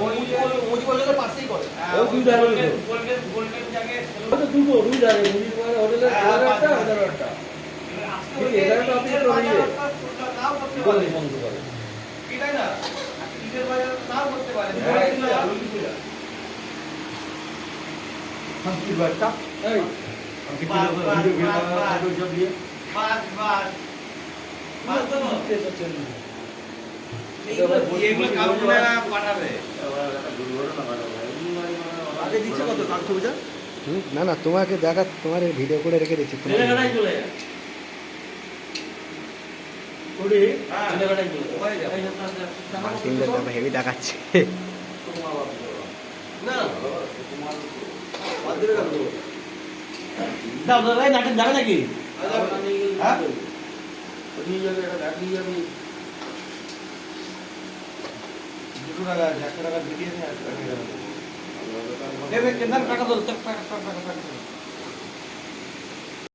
ওই ওই কলেজের পাশেই করে। ওই দুই ডায়মন্ড গোল্ডেন জায়গায় তো দুটো দুই ডায়মন্ড মুদির মানে হোটেলের একটা ওদের একটা ঠিক এগারোটা আপনি তো নিয়ে বলে বন্ধ করে কি তাই না ঈদের বাজার নাও করতে পারে। হামকি বাচ্চা এই হামকি ভিডিও দিয়ে বাস বাস বাস তো এগুলো কাউন্টারে পাঠাবে। আগে দিচ্ছে কত কাল ছবিটা? না না তোমাকে দেখা তোমার ভিডিও করে রেখে দিচ্ছি তোমার ছেলেখানায় চলে যায় ওরে ছেলেখানায় চলে যায় মার্টিনদের দাদা হেভি দেখাচ্ছে না দাও দাদা এই নাটক যাবে নাকি হ্যাঁ নিয়ে যাবে এটা নিয়ে যাবে 2 টাকা 100 টাকা ভিডিও নিয়ে আসবে। দেবে কেন টাকা দাও টাকা